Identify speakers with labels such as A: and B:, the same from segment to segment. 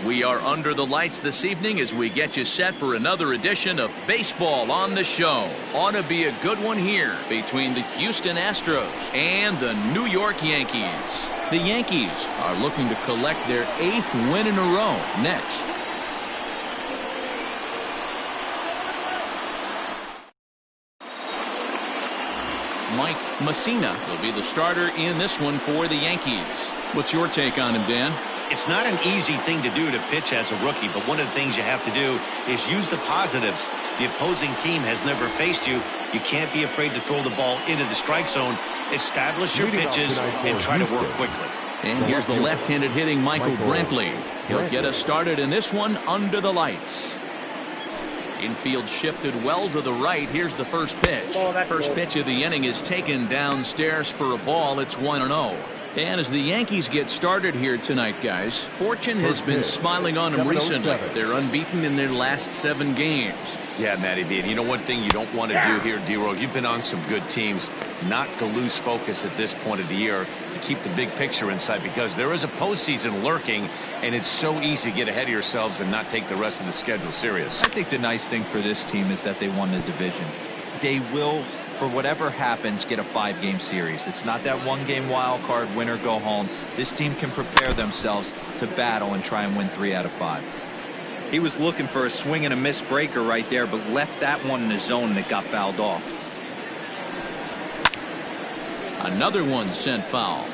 A: We are under the lights this evening as we get you set for another edition of Baseball on the Show. Ought to be a good one here between the Houston Astros and the New York Yankees. The Yankees are looking to collect their 8th win in a row next. Mike Mussina will be the starter in this one for the Yankees. What's your take on him, Dan?
B: It's not an easy thing to do to pitch as a rookie, but one of the things you have to do is use the positives. The opposing team has never faced you. You can't be afraid to throw the ball into the strike zone. Establish your pitches and try to work quickly.
A: And here's the left-handed hitting Michael Brantley. He'll get us started in this one under the lights. Infield shifted well to the right. Here's the first pitch. First pitch of the inning is taken downstairs for a ball. It's 1-0. And as the Yankees get started here tonight, guys, fortune has been smiling on them recently. They're unbeaten in their last 7 games.
C: Yeah, Matty D. And you know one thing you don't want to do here, D-Roll, you've been on some good teams, not to lose focus at this point of the year, to keep the big picture in sight, because there is a postseason lurking, and it's so easy to get ahead of yourselves and not take the rest of the schedule serious.
D: I think the nice thing for this team is that they won the division. They will, for whatever happens, get a 5-game series. It's not that 1-game wild card, win or go home. This team can prepare themselves to battle and try and win 3 out of 5. He was looking for a swing and a miss breaker right there, but left that one in the zone that got fouled off.
A: Another one sent foul.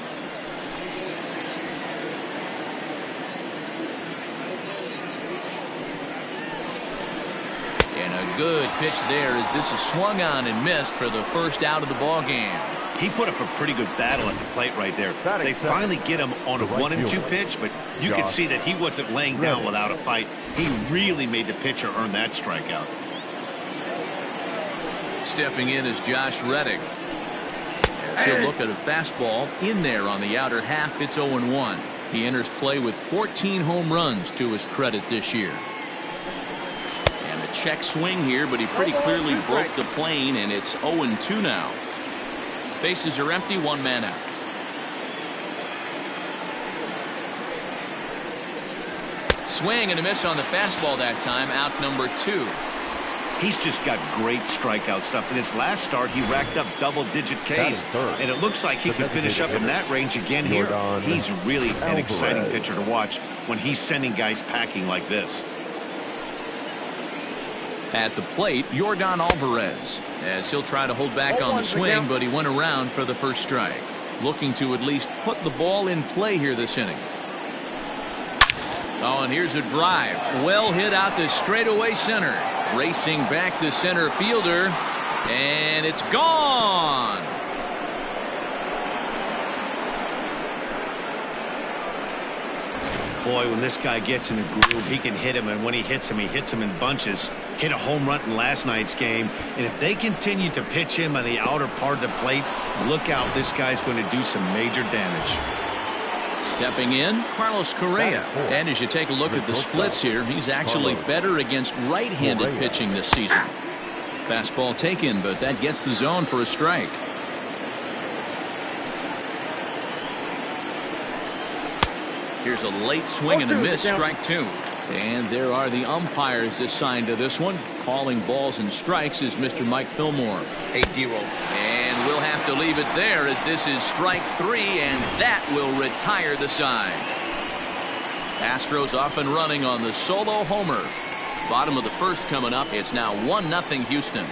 A: And a good pitch there as this is swung on and missed for the first out of the ball game.
B: He put up a pretty good battle at the plate right there. They finally get him on a 1-2 pitch, but you could see that he wasn't laying down without a fight. He really made the pitcher earn that strikeout.
A: Stepping in is Josh Reddick. As he'll look at a fastball in there on the outer half. It's 0-1. He enters play with 14 home runs to his credit this year. And a check swing here, but he pretty clearly broke the plane, and it's 0-2 now. Bases are empty, 1 man out. Swing and a miss on the fastball that time. Out number 2.
B: He's just got great strikeout stuff. In his last start, he racked up double-digit Ks, and it looks like he could finish up in that range again here. He's really an exciting pitcher to watch when he's sending guys packing like this.
A: At the plate, Yordan Alvarez, as he'll try to hold back on the swing, but he went around for the first strike. Looking to at least put the ball in play here this inning. Oh, and here's a drive. Well hit out to straightaway center. Racing back the center fielder, and it's gone.
B: Boy, when this guy gets in a groove, he can hit him, and when he hits him in bunches. Hit a home run in last night's game, and if they continue to pitch him on the outer part of the plate, look out, this guy's going to do some major damage.
A: Stepping in, Carlos Correa. And as you take a look at the splits here, he's actually better against right-handed pitching this season. Fastball taken, but that gets the zone for a strike. Here's a late swing and a miss, strike 2. And there are the umpires assigned to this one. Calling balls and strikes is Mr. Mike Fillmore.
C: Hey, D-Roll.
A: And we'll have to leave it there as this is strike 3, and that will retire the side. Astros off and running on the solo homer. Bottom of the first coming up. It's now 1-0 Houston.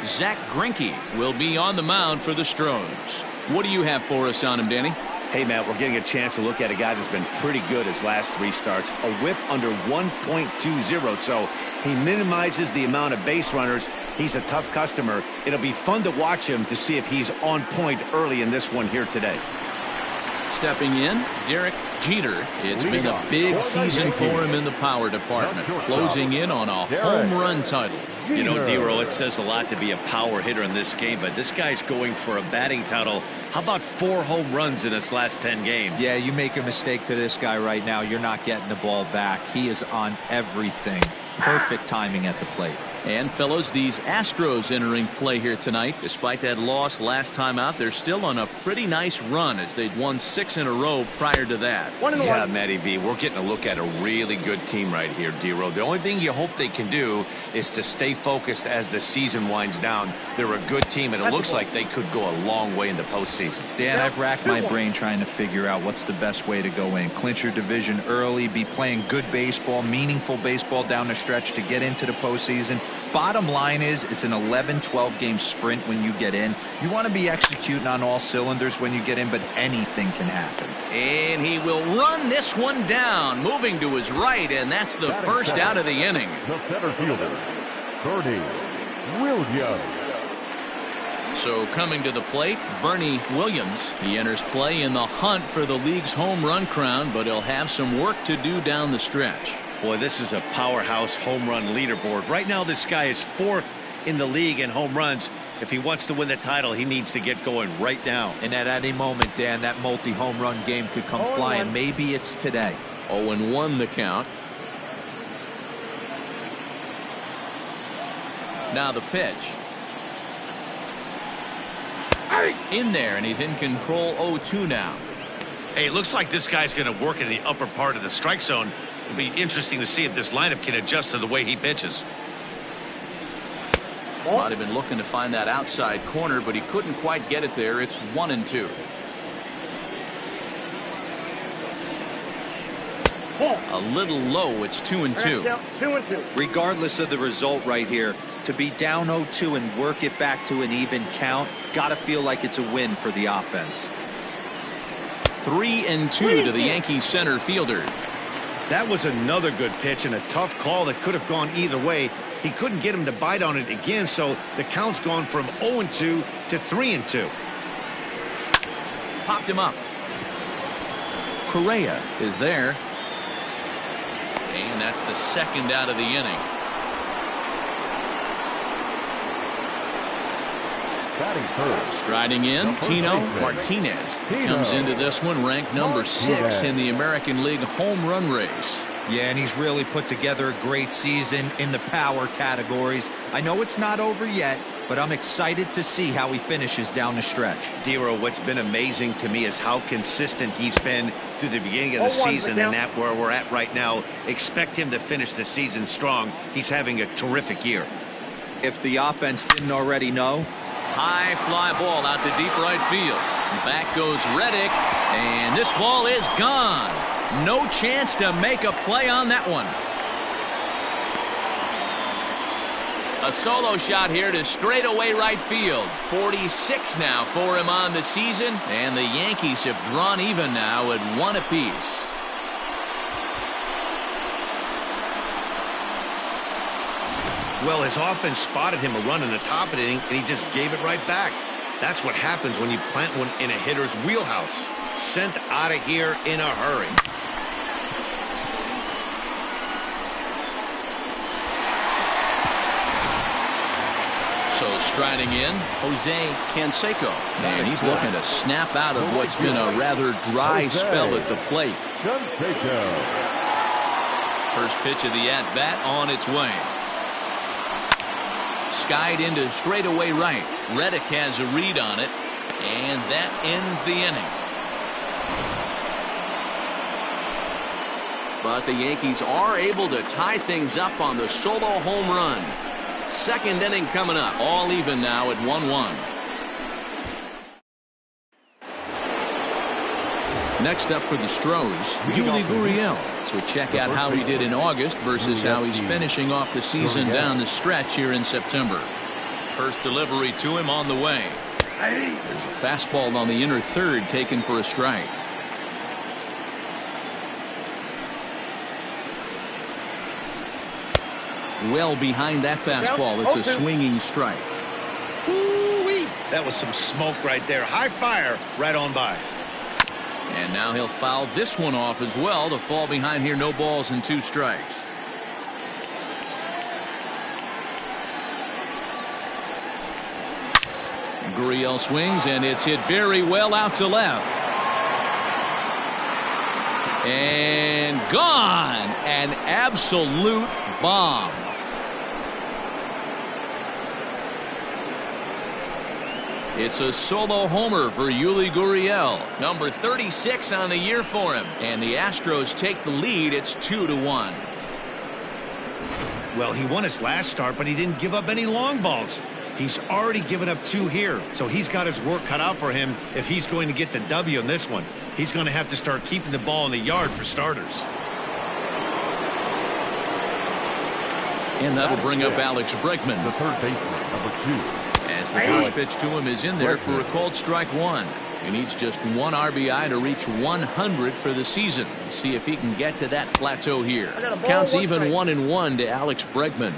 A: Zach Greinke will be on the mound for the Stros. What do you have for us on him, Danny?
B: Hey, Matt, we're getting a chance to look at a guy that's been pretty good his last 3 starts. A whip under 1.20, so he minimizes the amount of base runners. He's a tough customer. It'll be fun to watch him to see if he's on point early in this one here today.
A: Stepping in, Derek Jeter. It's been a big season for him in the power department, closing in on a home run title.
B: You know, D-Roll, it says a lot to be a power hitter in this game, but this guy's going for a batting title. How about 4 home runs in his last 10 games?
D: Yeah, you make a mistake to this guy right now, you're not getting the ball back. He is on everything. Perfect timing at the plate.
A: And fellows, these Astros entering play here tonight. Despite that loss last time out, they're still on a pretty nice run as they'd won 6 in a row prior to that.
C: Yeah, Matty V, we're getting a look at a really good team right here, D-Row. The only thing you hope they can do is to stay focused as the season winds down. They're a good team, and it looks like they could go a long way in the postseason.
D: Dan, I've racked my brain trying to figure out what's the best way to go in. Clinch your division early, be playing good baseball, meaningful baseball down the stretch to get into the postseason. Bottom line is it's an 11-12 game sprint when you get in. You want to be executing on all cylinders when you get in, but anything can happen.
A: And he will run this one down, moving to his right, and that's the first out of the inning.
E: The center fielder, Bernie Williams.
A: So coming to the plate, Bernie Williams. He enters play in the hunt for the league's home run crown, but he'll have some work to do down the stretch.
B: Boy, this is a powerhouse home run leaderboard. Right now, this guy is 4th in the league in home runs. If he wants to win the title, he needs to get going right now.
D: And at any moment, Dan, that multi-home run game could come flying. Maybe it's today.
A: 0-1 the count. Now the pitch. In there, and he's in control. 0-2 now.
B: Hey, it looks like this guy's going to work in the upper part of the strike zone. It'll be interesting to see if this lineup can adjust to the way he pitches.
A: Might have been looking to find that outside corner, but he couldn't quite get it there. It's 1-2. A little low. It's 2-2.
D: Regardless of the result right here, to be down 0-2 and work it back to an even count, gotta feel like it's a win for the offense.
A: 3-2 to the Yankees center fielder.
B: That was another good pitch and a tough call that could have gone either way. He couldn't get him to bite on it again, so the count's gone from 0-2 to 3-2.
A: Popped him up. Correa is there. And that's the second out of the inning. Striding in, Tino Martinez comes into this one ranked number 6 in the American League home run race.
D: Yeah, and he's really put together a great season in the power categories. I know it's not over yet, but I'm excited to see how he finishes down the stretch.
B: D-Row, what's been amazing to me is how consistent he's been through the beginning of the season, and that where we're at right now. Expect him to finish the season strong. He's having a terrific year.
D: If the offense didn't already know.
A: High fly ball out to deep right field. Back goes Reddick, and this ball is gone. No chance to make a play on that one. A solo shot here to straightaway right field. 46 now for him on the season, and the Yankees have drawn even now at 1 apiece.
B: Well, his offense spotted him a run in the top of the inning, and he just gave it right back. That's what happens when you plant one in a hitter's wheelhouse. Sent out of here in a hurry.
A: So striding in, Jose Canseco. And he's looking to snap out of what's been a rather dry spell at the plate. First pitch of the at-bat on its way. Skied into straightaway right. Reddick has a read on it, and that ends the inning. But the Yankees are able to tie things up on the solo home run. Second inning coming up. All even now at 1-1. Next up for the Stros, Yuli Gurriel. So check out how he did in August versus how he's finishing off the season down the stretch here in September. First delivery to him on the way. There's a fastball on the inner third taken for a strike. Well behind that fastball, it's a swinging strike.
B: Ooh-wee. That was some smoke right there. High fire right on by.
A: And now he'll foul this one off as well to fall behind here. No balls and 2 strikes. Gurriel swings, and it's hit very well out to left. And gone. An absolute bomb. It's a solo homer for Yuli Gurriel. Number 36 on the year for him. And the Astros take the lead. It's 2-1.
B: Well, he won his last start, but he didn't give up any long balls. He's already given up 2 here, so he's got his work cut out for him if he's going to get the W in this one. He's going to have to start keeping the ball in the yard for starters.
A: And that'll bring up Alex Bregman.
E: The third baseman, number 2.
A: As the first pitch to him is in there for a called strike 1. He needs just 1 RBI to reach 100 for the season. See if he can get to that plateau here. Counts even 1-1 to Alex Bregman.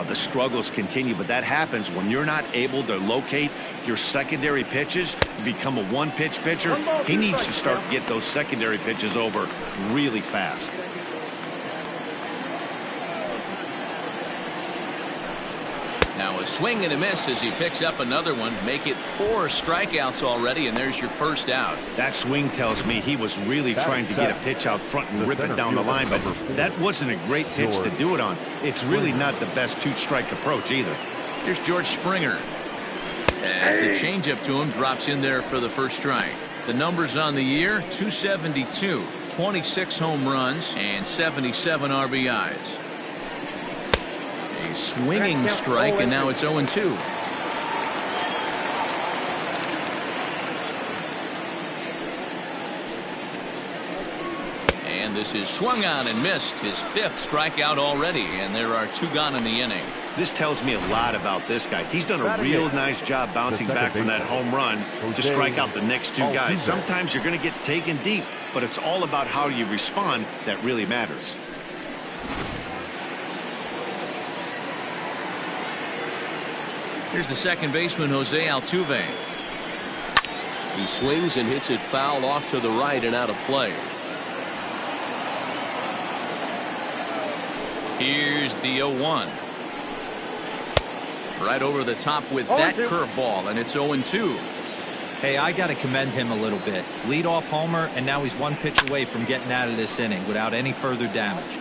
B: The struggles continue, but that happens when you're not able to locate your secondary pitches. You become a one-pitch pitcher. He needs to start to get those secondary pitches over really fast.
A: Now a swing and a miss as he picks up another one. Make it 4 strikeouts already, and there's your first out.
B: That swing tells me he was really trying to get a pitch out front and rip it down the line, but that wasn't a great pitch to do it on. It's really not the best 2-strike approach either.
A: Here's George Springer. As the changeup to him drops in there for the first strike. The numbers on the year: 272, 26 home runs, and 77 RBIs. A swinging strike, and now it's 0-2. And this is swung on and missed. His 5th strikeout already, and there are 2 gone in the inning.
B: This tells me a lot about this guy. He's done a real nice job bouncing back from that home run to strike out the next 2 guys. Sometimes you're going to get taken deep, but it's all about how you respond that really matters.
A: Here's the second baseman, Jose Altuve. He swings and hits it foul off to the right and out of play. Here's the 0-1. Right over the top with that curveball, and it's 0-2.
D: Hey, I got to commend him a little bit. Leadoff homer, and now he's 1 pitch away from getting out of this inning without any further damage.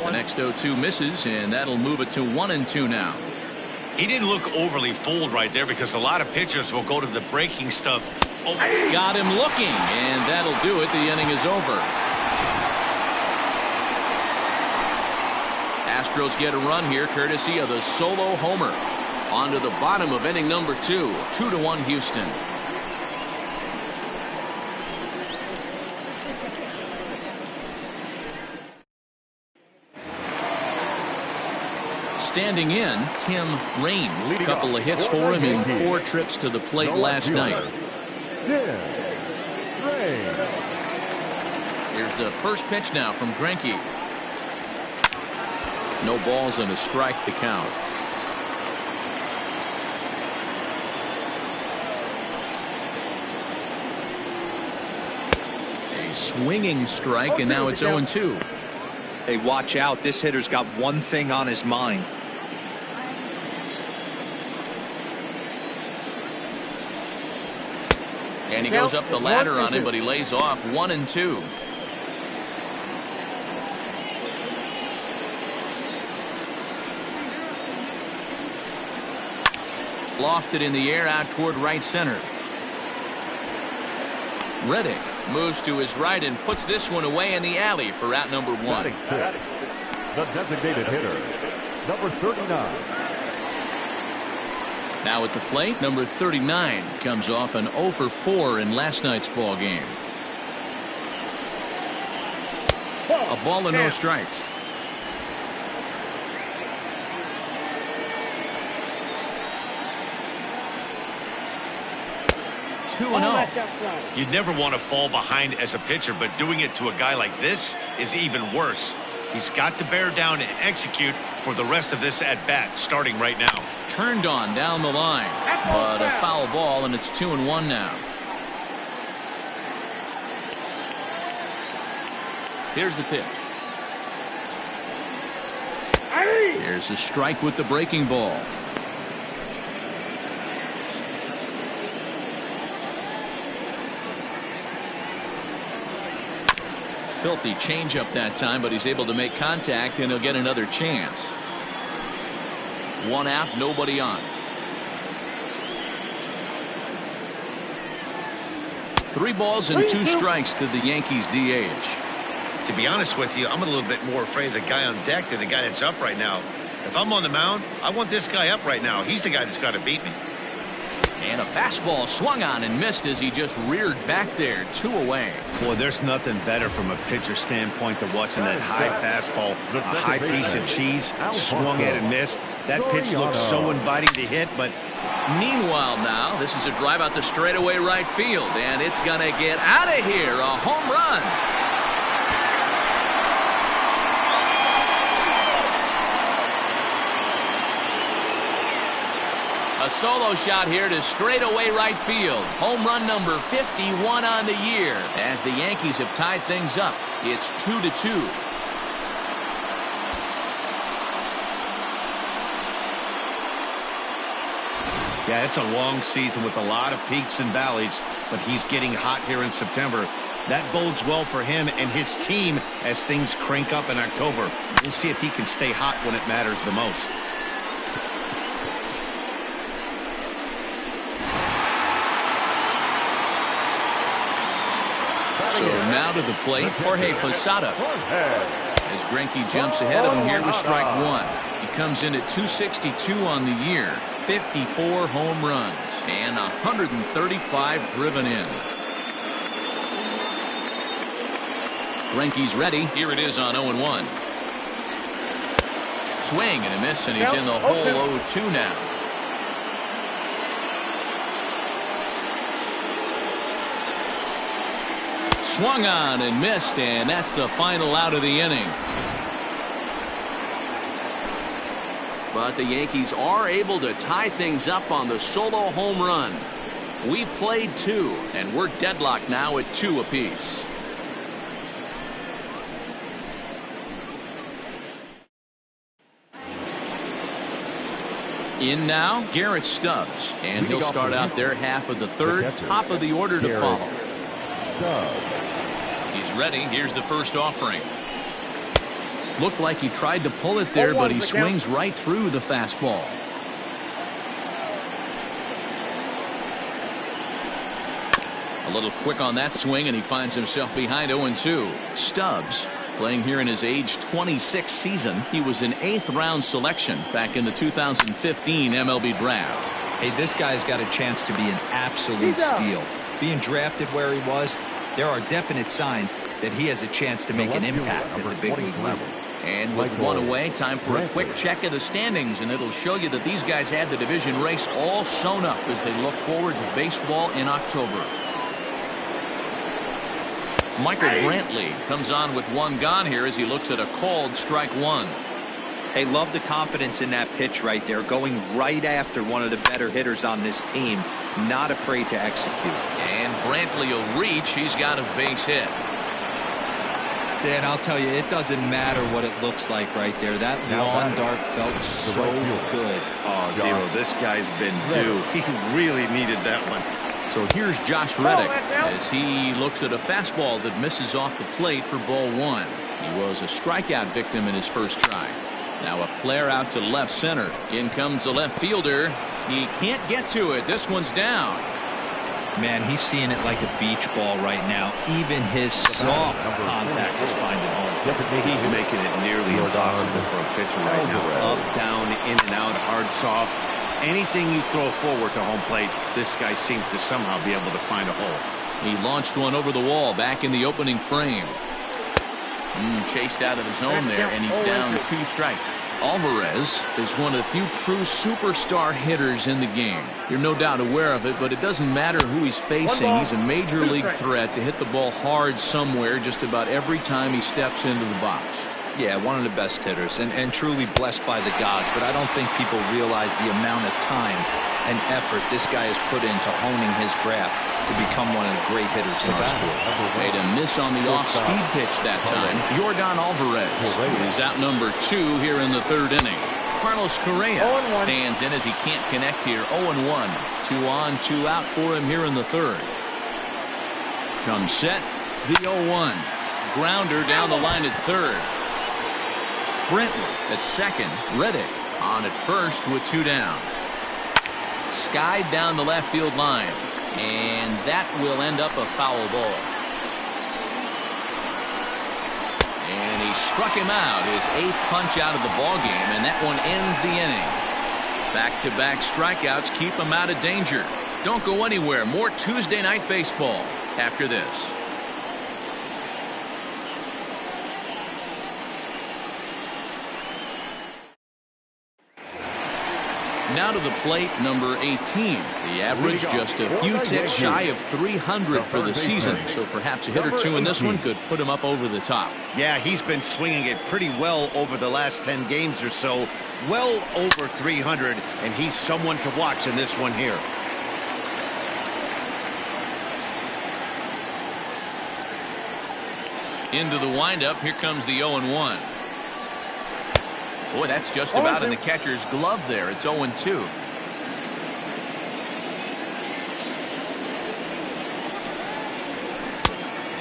A: The next 0-2 misses, and that'll move it to 1-2 now.
C: He didn't look overly fooled right there, because a lot of pitchers will go to the breaking stuff. Oh.
A: Got him looking, and that'll do it. The inning is over. Astros get a run here courtesy of the solo homer. On to the bottom of inning number 2. 2-1 Houston. Standing in, Tim Raines. A couple of hits for him in 4 trips to the plate last night. Here's the first pitch now from Greinke. No balls and a strike to count. A swinging strike, and now it's 0-2.
D: Hey, watch out. This hitter's got one thing on his mind.
A: And he goes up the ladder on him, but he lays off. 1-2. Lofted in the air out toward right center. Reddick moves to his right and puts this one away in the alley for out number 1.
E: The designated hitter, number 39.
A: Now at the plate, number 39 comes off an 0 for 4 in last night's ball game. A ball and no strikes. Two and 0.
C: You'd never want to fall behind as a pitcher, but doing it to a guy like this is even worse. He's got to bear down and execute for the rest of this at bat, starting right now.
A: Turned on down the line, but a foul ball, and it's 2-1 now. Here's the pitch. Here's a strike with the breaking ball. filthy changeup that time, but he's able to make contact, and he'll get another chance. One out, nobody on. 3 balls and 2 strikes to the Yankees DH.
C: To be honest with you, I'm a little bit more afraid of the guy on deck than the guy that's up right now. If I'm on the mound, I want this guy up right now. He's the guy that's got to beat me.
A: And a fastball swung on and missed as he just reared back there. 2 away.
B: Boy, there's nothing better from a pitcher standpoint than watching that high fastball, a high piece of cheese, swung at and missed. That pitch looks so inviting to hit, but
A: meanwhile now, this is a drive out to straightaway right field, and it's going to get out of here. A home run. A solo shot here to straightaway right field. Home run number 51 on the year. As the Yankees have tied things up, it's 2-2.
B: yeah, it's a long season with a lot of peaks and valleys, but he's getting hot here in September. That bodes well for him and his team as things crank up in October. We'll see if he can stay hot when it matters the most.
A: So now to the plate, Jorge Posada. As Greinke jumps ahead of him here with strike 1. He comes in at 262 on the year, 54 home runs, and 135 driven in. Greinke's ready. Here it is on 0-1. Swing and a miss, and he's in the hole 0-2 now. Swung on and missed, and that's the final out of the inning. But the Yankees are able to tie things up on the solo home run. We've played 2, and we're deadlocked now at 2 apiece. In now, Garrett Stubbs, and he'll start out their half of the 3rd, top of the order to follow. He's ready. Here's the first offering. Looked like he tried to pull it there, but he swings right through the fastball. A little quick on that swing, and he finds himself behind 0-2. Stubbs, playing here in his age 26 season. He was an 8th-round selection back in the 2015 MLB draft.
D: Hey, this guy's got a chance to be an absolute steal. Being drafted where he was, there are definite signs that he has a chance to make an impact at the big league level.
A: And with 1 away, time for a quick check of the standings, and it'll show you that these guys had the division race all sewn up as they look forward to baseball in October. Michael Brantley comes on with 1 gone here as he looks at a called strike 1.
D: Hey, love the confidence in that pitch right there, going right after one of the better hitters on this team, not afraid to execute.
A: And Brantley will reach. He's got a base hit.
D: Dan, I'll tell you, it doesn't matter what it looks like right there. That lawn dart felt so good.
B: Oh, Dero, this guy's been due. He really needed that one.
A: So here's Josh Reddick as he looks at a fastball that misses off the plate for ball 1. He was a strikeout victim in his first try. Now a flare out to left center. In comes the left fielder. He can't get to it. This one's down.
D: Man, he's seeing it like a beach ball right now. Even his soft contact is finding holes.
B: He's making it nearly impossible for a pitcher right now. Up, down, in and out, hard, soft. Anything you throw forward to home plate, this guy seems to somehow be able to find a hole.
A: He launched one over the wall back in the opening frame. Chased out of the zone there, and he's down 2 strikes. Alvarez is one of the few true superstar hitters in the game. You're no doubt aware of it, but it doesn't matter who he's facing. He's a major league threat to hit the ball hard somewhere just about every time he steps into the box.
D: Yeah, one of the best hitters and truly blessed by the gods, but I don't think people realize the amount of time and effort this guy has put into honing his craft to become one of the great hitters in our sport.
A: Made a miss on the off-speed pitch that time. Yordan Alvarez is out number 2 here in the 3rd inning. Carlos Correa stands in as he can't connect here. 0-1. 2 on, 2 out for him here in the 3rd. Comes set, the 0-1. grounder down the line at third. Brentley at second. Reddick on at first with 2 down. Skied down the left field line, and that will end up a foul ball. And he struck him out, his 8th punch out of the ball game, and that one ends the inning. Back-to-back strikeouts keep him out of danger. Don't go anywhere. More Tuesday Night Baseball after this. Now to the plate, number 18. The average just a few ticks shy of 300 for the season, so perhaps a hit or two in this one could put him up over the top.
B: Yeah, he's been swinging it pretty well over the last 10 games or so, well over 300, and he's someone to watch in this one here.
A: Into the windup, here comes the 0-1. Boy, that's just about in the catcher's glove there. It's 0-2.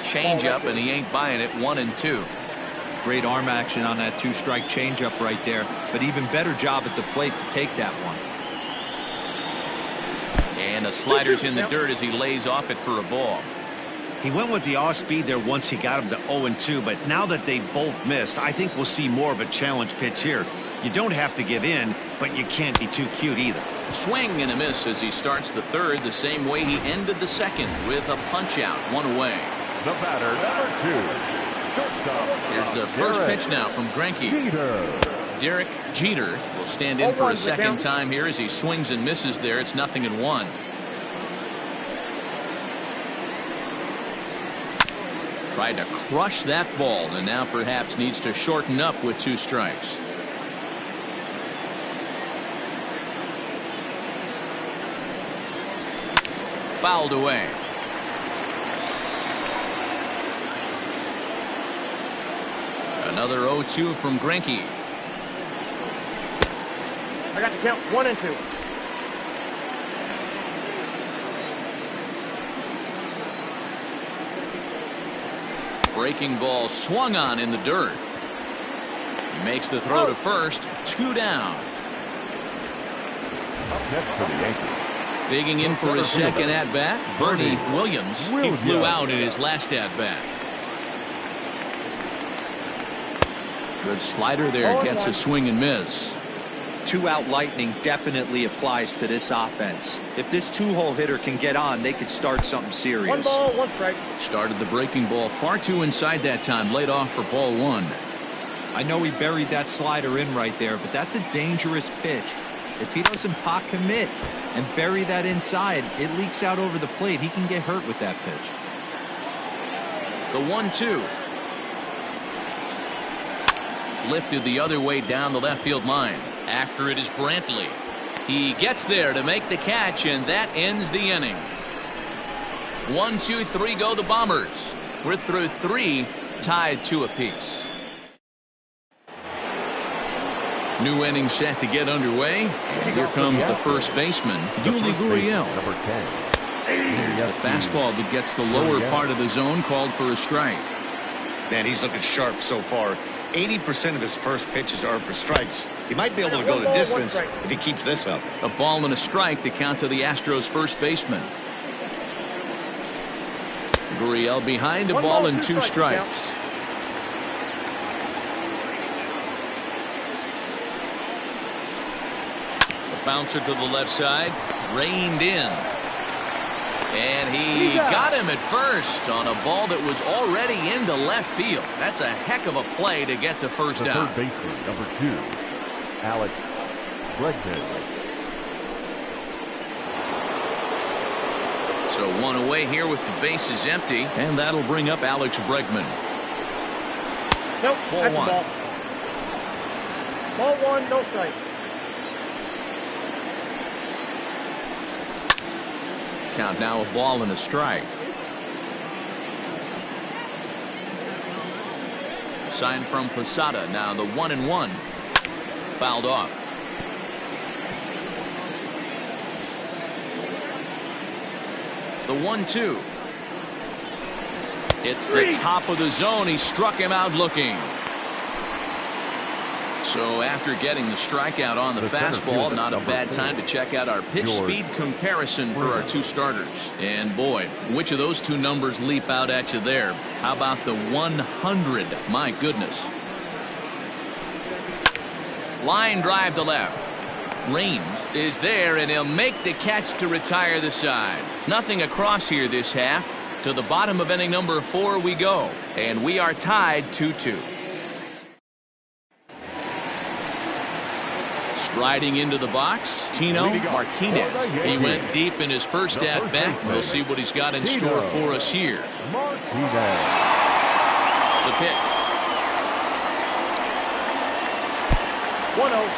A: Change-up, and he ain't buying it. 1-2.
D: Great arm action on that 2-strike changeup right there, but even better job at the plate to take that one.
A: And a slider's in the dirt as he lays off it for a ball.
B: He went with the off-speed there once he got him to 0-2, but now that they both missed, I think we'll see more of a challenge pitch here. You don't have to give in, but you can't be too cute either.
A: Swing and a miss as he starts the third the same way he ended the second with a punch-out, 1 away.
E: The batter, number 2.
A: Here's the first pitch now from Greinke. Derek Jeter will stand in for a second time here as he swings and misses there. It's 0-1. Tried to crush that ball and now perhaps needs to shorten up with 2 strikes. Fouled away. Another 0-2 from Greinke.
F: I got the count 1-2.
A: Breaking ball swung on in the dirt. He makes the throw to first. 2 down.
E: Up next for the Yankees.
A: Digging in for his second at-bat, Bernie Williams. He flew out in his last at-bat. Good slider there, gets a swing and miss.
D: 2-out lightning definitely applies to this offense. If this 2-hole hitter can get on, they could start something serious.
F: 1 ball, 1 strike.
A: Started the breaking ball far too inside that time, laid off for ball 1.
D: I know he buried that slider in right there, but that's a dangerous pitch. If he doesn't pot commit and bury that inside, it leaks out over the plate. He can get hurt with that pitch.
A: The 1-2. Lifted the other way down the left field line. After it is Brantley. He gets there to make the catch, and that ends the inning. 1, 2, 3 go the Bombers. We're through 3, tied 2 apiece. New inning set to get underway. And here comes the first baseman, Yuli Gurriel.
E: Number 10.
A: Here's the fastball that gets the lower part of the zone, called for a strike.
B: Man, he's looking sharp so far. 80% of his first pitches are for strikes. He might be able to go the distance if he keeps this up.
A: A ball and a strike to count to the Astros' first baseman. Gurriel behind, a ball and 2 strikes. The bouncer to the left side, reined in. And he got him at first on a ball that was already into left field. That's a heck of a play to get the first out.
E: Third baseman, number 2, Alex Bregman.
A: So 1 away here with the bases empty, and that'll bring up Alex Bregman.
F: Nope,
A: ball 1.
F: Ball 1, no strikes.
A: Count now, a ball and a strike. Sign from Posada. Now the 1-1. Fouled off. The 1-2. It's the top of the zone. He struck him out looking. So after getting the strikeout on the fastball, not a bad time to check out our pitch speed comparison for our two starters. And boy, which of those two numbers leap out at you there? How about the 100? My goodness. Line drive to left. Raines is there, and he'll make the catch to retire the side. Nothing across here this half. To the bottom of inning number 4 we go, and we are tied 2-2. Striding into the box, Tino Martinez. He went deep in his first at bat. We'll see what he's got in store for us here. The pitch.
F: 1-0.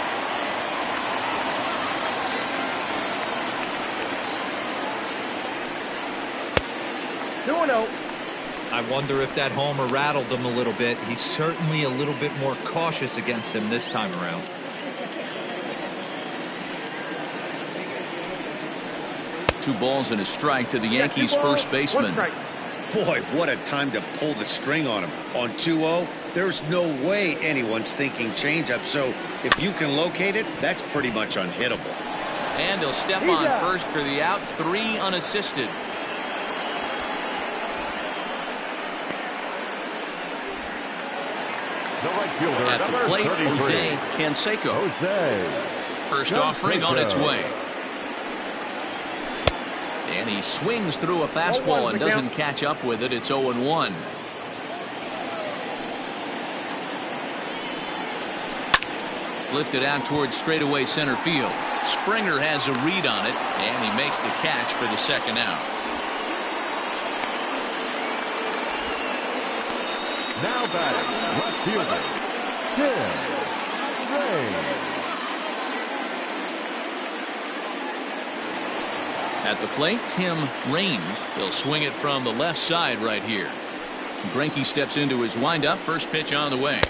D: I wonder if that homer rattled him a little bit. He's certainly a little bit more cautious against him this time around.
A: Two balls and a strike to the Yankees first baseman.
B: Boy, what a time to pull the string on him. On 2-0, there's no way anyone's thinking changeup. So if you can locate it, that's pretty much unhittable.
A: And he'll step on first for the out. 3 unassisted. At the plate, Jose Canseco. First offering on its way. And he swings through a fastball and doesn't catch up with it. It's 0-1. Lifted out towards straightaway center field. Springer has a read on it, and he makes the catch for the second out.
E: Now batting, left fielder, Tim Raines.
A: At the plate, Tim Raines. He'll swing it from the left side right here. Greinke steps into his windup. First pitch on the way.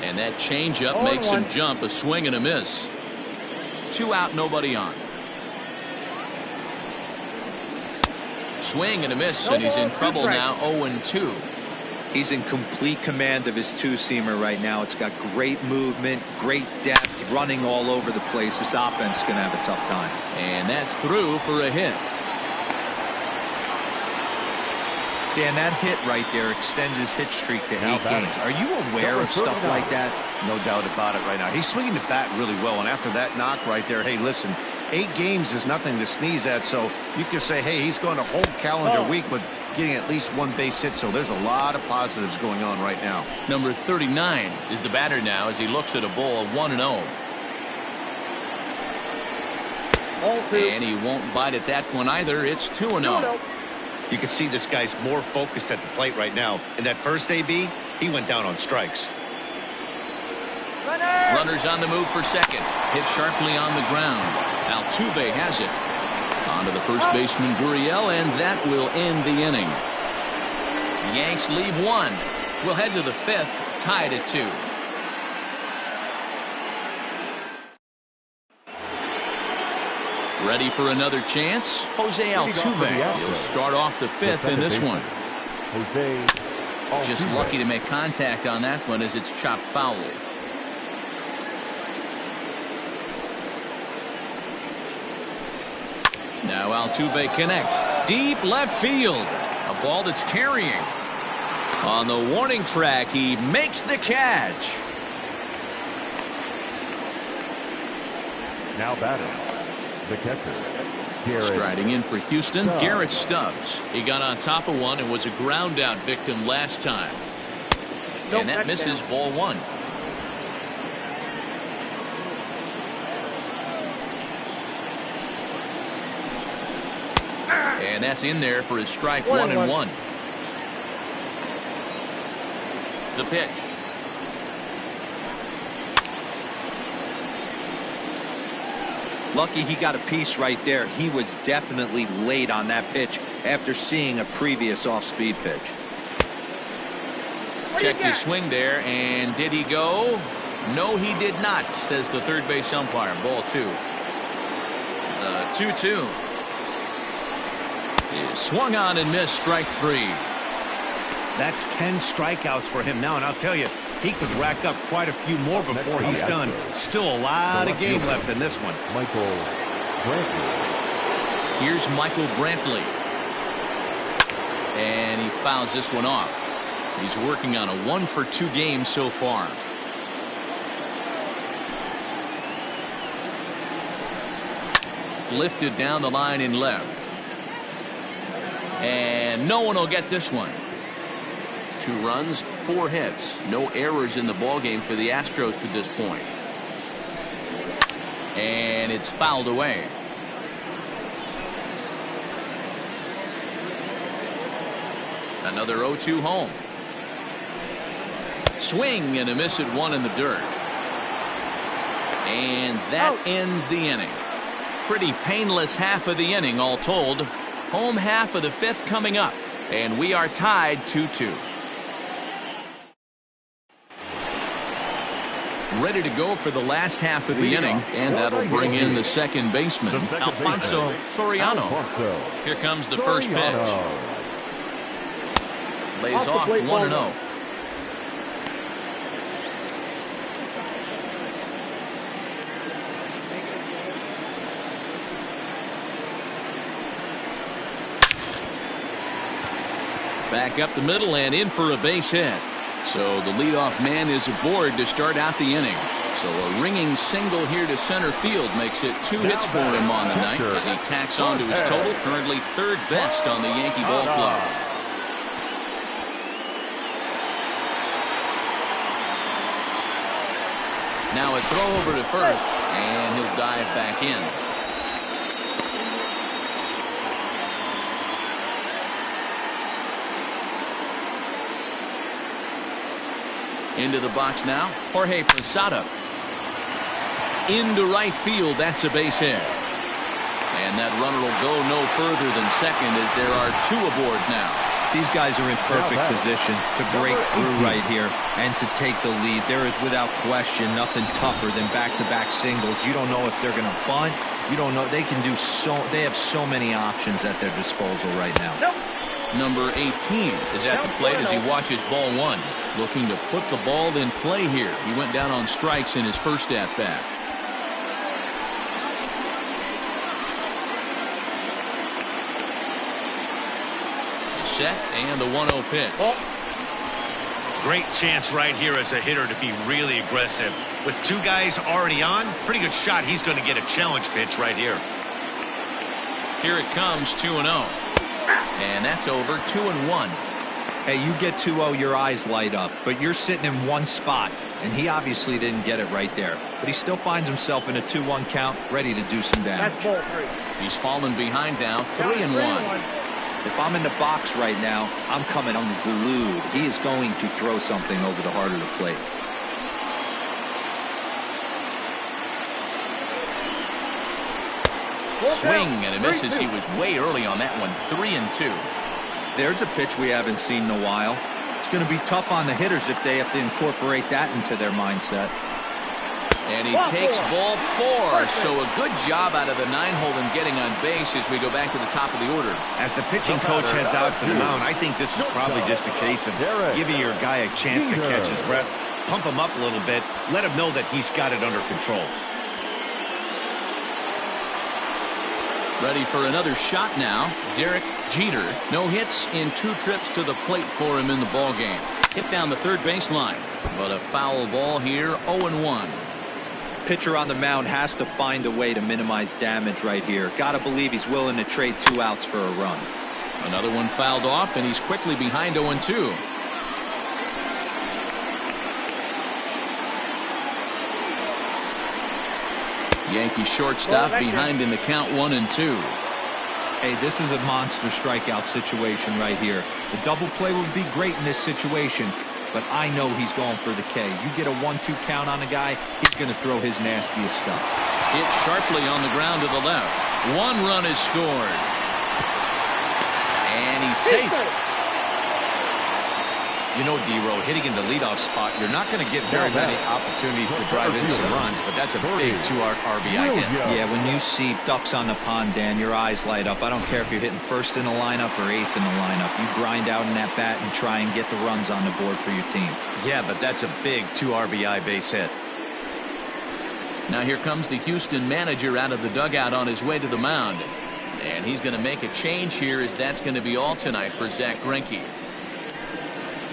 A: And that changeup makes him jump. A swing and a miss. 2 out, nobody on. Swing and a miss, and he's in trouble now. 0-2.
D: He's in complete command of his two-seamer right now. It's got great movement, great depth, running all over the place. This offense is going to have a tough time.
A: And that's through for a hit.
D: Dan, that hit right there extends his hit streak to 8 games. Are you aware of stuff like that?
B: No doubt about it right now. He's swinging the bat really well, and after that knock right there, hey, listen, 8 games is nothing to sneeze at, so you can say, hey, he's going to hold calendar week with getting at least 1 base hit, so there's a lot of positives going on right now.
A: Number 39 is the batter now as he looks at a ball 1-0. And he won't bite at that one either. It's 2-0.
B: You can see this guy's more focused at the plate right now. In that first AB, he went down on strikes.
A: Runners on the move for second. Hit sharply on the ground. Altuve has it. On to the first baseman, Gurriel, and that will end the inning. The Yanks leave 1. We'll head to the 5th, tied at 2. Ready for another chance? Jose Altuve. He'll start off the 5th in this one. Just lucky to make contact on that one as it's chopped foul. Now Altuve connects. Deep left field. A ball that's carrying. On the warning track, he makes the catch.
E: Now batting, the catcher, Garrett.
A: Striding in for Houston, Garrett Stubbs. He got on top of one and was a ground out victim last time. And that misses ball 1. And that's in there for his strike 1-1. The pitch.
D: Lucky he got a piece right there. He was definitely late on that pitch after seeing a previous off-speed pitch.
A: Checked his swing there, and did he go? No, he did not, says the third base umpire. Ball 2. 2-2. Swung on and missed, strike 3.
B: That's 10 strikeouts for him now, and I'll tell you, he could rack up quite a few more before he's done. Still a lot of game left in this one.
E: Michael Brantley.
A: Here's Michael Brantley. And he fouls this one off. He's working on a 1-for-2 game so far. Lifted down the line in left. And no one will get this one. 2 runs, 4 hits. No errors in the ballgame for the Astros to this point. And it's fouled away. Another 0-2 home. Swing and a miss at 1 in the dirt. And that ends the inning. Pretty painless half of the inning all told. Home half of the 5th coming up. And we are tied 2-2. Ready to go for the last half of the inning, and that'll bring in the second baseman, Alfonso Soriano. Here comes the first pitch. Lays off 1-0. Back up the middle and in for a base hit. So the leadoff man is aboard to start out the inning. So a ringing single here to center field makes it 2 hits for him on the night as he tacks on to his total, currently 3rd best on the Yankee ball club. Now a throw over to first, and he'll dive back in. Into the box now, Jorge Posada. Into right field, that's a base hit. And that runner will go no further than second as there are 2 aboard now.
D: These guys are in perfect position to break through right here and to take the lead. There is without question nothing tougher than back-to-back singles. You don't know if they're going to bunt. You don't know. They can do so. They have so many options at their disposal right now.
A: Number 18 is at the plate as he watches ball 1. Looking to put the ball in play here. He went down on strikes in his first at-bat. Set and the 1-0 pitch.
B: Great chance right here as a hitter to be really aggressive. With 2 guys already on, pretty good shot. He's going to get a challenge pitch right here.
A: Here it comes, 2-0. And that's over, 2-1.
D: Hey, you get 2-0, your eyes light up, but you're sitting in one spot, and he obviously didn't get it right there. But he still finds himself in a 2-1 count, ready to do some damage.
A: He's fallen behind now, 3-1.
D: If I'm in the box right now, I'm coming unglued. He is going to throw something over the heart of the plate.
A: Swing and a miss as he was way early on that one, 3-2.
D: There's a pitch we haven't seen in a while. It's going to be tough on the hitters if they have to incorporate that into their mindset.
A: And he takes ball 4. So a good job out of the 9-hole in getting on base as we go back to the top of the order.
B: As the pitching coach heads out to the mound, I think this is probably just a case of giving your guy a chance to catch his breath, pump him up a little bit, let him know that he's got it under control.
A: Ready for another shot now. Derek Jeter. No hits in 2 trips to the plate for him in the ballgame. Hit down the third baseline. But a foul ball here, 0-1.
D: Pitcher on the mound has to find a way to minimize damage right here. Gotta believe he's willing to trade 2 outs for a run.
A: Another one fouled off, and he's quickly behind 0-2. Yankee shortstop behind in the count, 1-2.
D: Hey, this is a monster strikeout situation right here. The double play would be great in this situation, but I know he's going for the K. You get a 1-2 count on a guy, he's going to throw his nastiest stuff.
A: Hit sharply on the ground to the left. 1 run is scored. And he's safe.
C: You know, D-Row, hitting in the leadoff spot, you're not going to get very many opportunities to drive in some runs, but that's a big 2 RBI hit.
D: Yeah, when you see ducks on the pond, Dan, your eyes light up. I don't care if you're hitting first in the lineup or 8th in the lineup. You grind out in that bat and try and get the runs on the board for your team.
C: Yeah, but that's a big 2 RBI base hit.
A: Now here comes the Houston manager out of the dugout on his way to the mound. And he's going to make a change here, as that's going to be all tonight for Zach Greinke.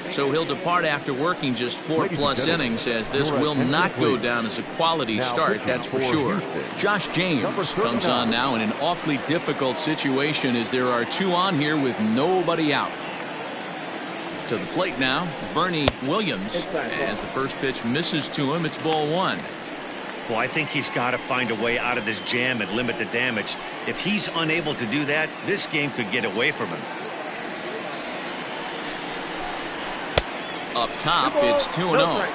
A: So he'll depart after working just 4+ innings, as this will not go down as a quality start, that's for sure. Josh James comes on now in an awfully difficult situation, as there are 2 on here with nobody out. To the plate now, Bernie Williams, as the first pitch misses to him. It's ball 1.
B: Well, I think he's got to find a way out of this jam and limit the damage. If he's unable to do that, this game could get away from him.
A: Up top, it's 2-0.